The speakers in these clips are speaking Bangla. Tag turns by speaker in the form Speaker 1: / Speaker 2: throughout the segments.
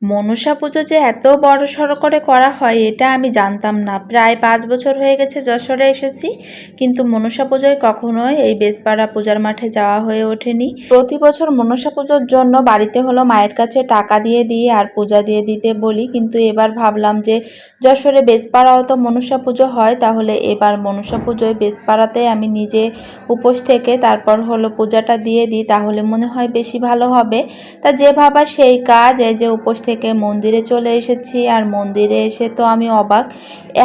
Speaker 1: মনসা পুজো যে এত বড়সড় করে করা হয় এটা আমি জানতাম না। প্রায় ৫ বছর হয়ে গেছে যশোরে এসেছি, কিন্তু মনসা পুজোয় কখনোই এই বেজপাড়া পূজার মাঠে যাওয়া হয়ে ওঠেনি। প্রতি বছর মনসা পুজোর জন্য বাড়িতে হলো মায়ের কাছে টাকা দিয়ে দিই আর পূজা দিয়ে দিতে বলি, কিন্তু এবার ভাবলাম যে যশোরে বেজপাড়াও তো মনসা পুজো হয়, তাহলে এবার মনসা পুজোয় বেজপাড়াতে আমি নিজে উপোস থেকে তারপর হলো পূজাটা দিয়ে দিই, তাহলে মনে হয় বেশি ভালো হবে। তা যে ভাবা সেই কাজ, এই যে উপোস থেকে মন্দিরে চলে এসেছি আর মন্দিরে এসে তো আমি অবাক,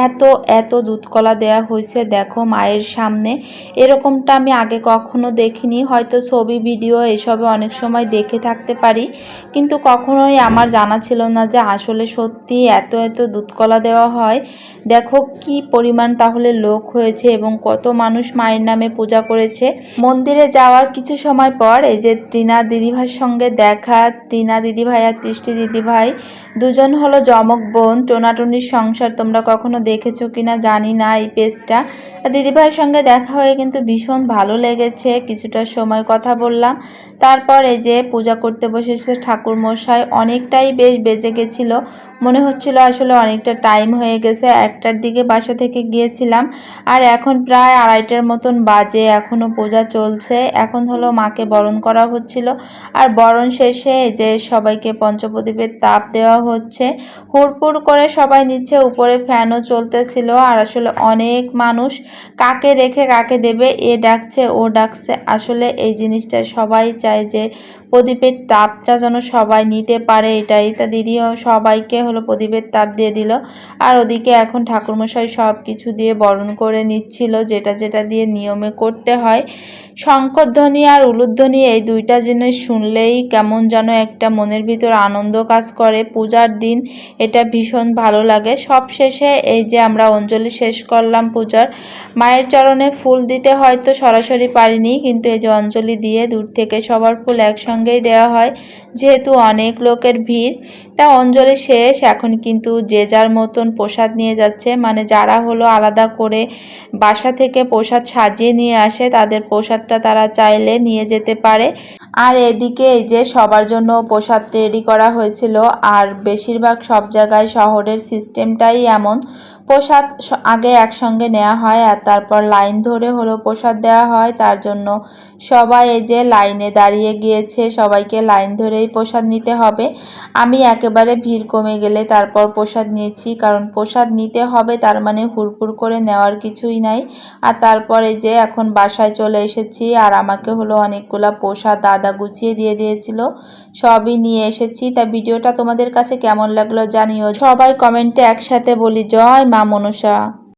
Speaker 1: এত এত দুধ কলা দেওয়া হয়েছে দেখো মায়ের সামনে। এরকমটা আমি আগে কখনো দেখিনি, হয়তো ছবি ভিডিও এসবে অনেক সময় দেখে থাকতে পারি, কিন্তু কখনোই আমার জানা ছিল না যে আসলে সত্যি এত এত দুধ কলা দেওয়া হয়। দেখো কি পরিমাণ তাহলে লোক হয়েছে এবং কত মানুষ মায়ের নামে পূজা করেছে। মন্দিরে যাওয়ার কিছু সময় পর এই যে টিনা দিদিভাইয়ের সঙ্গে দেখা, টিনা দিদিভাই আর তৃষ্টি দিদিভাই দুজন হলো যমক বোন, টোনাটুনির সংসার। তোমরা কখনো দেখেছো কিনা জানি না এই পেজটা। দিদিভাইয়ের সঙ্গে দেখা হয়ে কিন্তু ভীষণ ভালো লেগেছে, কিছুটা সময় কথা বললাম। তারপর এই যে পূজা করতে বসেছে ঠাকুর মশাই, অনেকটাই বেশ বেজে গেছিলো, মনে হচ্ছিল আসলে অনেকটা টাইম হয়ে গেছে। 1টার দিকে বাসা থেকে গিয়েছিলাম আর এখন প্রায় 2:30টার মতন বাজে, এখনও পূজা চলছে। এখন হলো মাকে বরণ করা হচ্ছিল আর বরণ শেষে যে সবাইকে পঞ্চপ্রদীপের তাপ দেওয়া হচ্ছে, হুড়পুড় করে সবাই নিচ্ছে, উপরে ফ্যানও চলতেছিল। আর আসলে অনেক মানুষ কাকে রেখে কাকে দেবে এ ডাকছে ও ডাকছে, আসলে এই জিনিসটা সবাই চায় যে প্রদীপের তাপটা যেন সবাই নিতে পারে, এটাই। তা দিদিও সবাইকে হলো প্রদীপের তাপ দিয়ে দিল আর ওদিকে এখন ঠাকুরমশাই সব কিছু দিয়ে বরণ করে নিচ্ছিল, যেটা যেটা দিয়ে নিয়মে করতে হয়। শঙ্খধ্বনি আর উলুধ্বনি এই দুইটা জিনিস শুনলেই কেমন যেন একটা মনের ভিতর আনন্দ কাজ করে। পূজার দিন এটা ভীষণ ভালো লাগে। সব শেষে এই যে আমরা অঞ্জলি শেষ করলাম পূজার, মায়ের চরণে ফুল দিতে হয়তো সরাসরি পারিনি, কিন্তু এই যে অঞ্জলি দিয়ে দূর থেকে সবার ফুল একসঙ্গেই দেওয়া হয় যেহেতু অনেক লোকের ভিড়। তা অঞ্জলি শেষ, এখন কিন্তু যে যার মতন প্রসাদ নিয়ে যাচ্ছে, মানে যারা হলো আলাদা করে বাসা থেকে প্রসাদ সাজিয়ে নিয়ে আসে তাদের প্রসাদটা তারা চাইলে নিয়ে যেতে পারে। আর এদিকে এই যে সবার জন্য প্রসাদ রেডি করা হয়েছিল, আর বেশিরভাগ সব জায়গায় শহরের সিস্টেমটাই এমন, প্রসাদ আগে একসঙ্গে নেওয়া হয় আর তারপর লাইন ধরে হলো প্রসাদ দেওয়া হয়। তার জন্য সবাই এই যে লাইনে দাঁড়িয়ে গিয়েছে, সবাইকে লাইন ধরেই প্রসাদ নিতে হবে। আমি একেবারে ভিড় কমে গেলে তারপর প্রসাদ নিয়েছি, কারণ প্রসাদ নিতে হবে তার মানে হুড়হুড় করে নেওয়ার কিছুই নাই। আর তারপর এই যে এখন বাসায় চলে এসেছি আর আমাকে হলো অনেকগুলা প্রসাদ দাদা গুছিয়ে দিয়ে দিয়েছিল, সবই নিয়ে এসেছি। তা ভিডিওটা তোমাদের কাছে কেমন লাগলো জানিও, সবাই কমেন্টে একসাথে বলি জয় মা মনসা।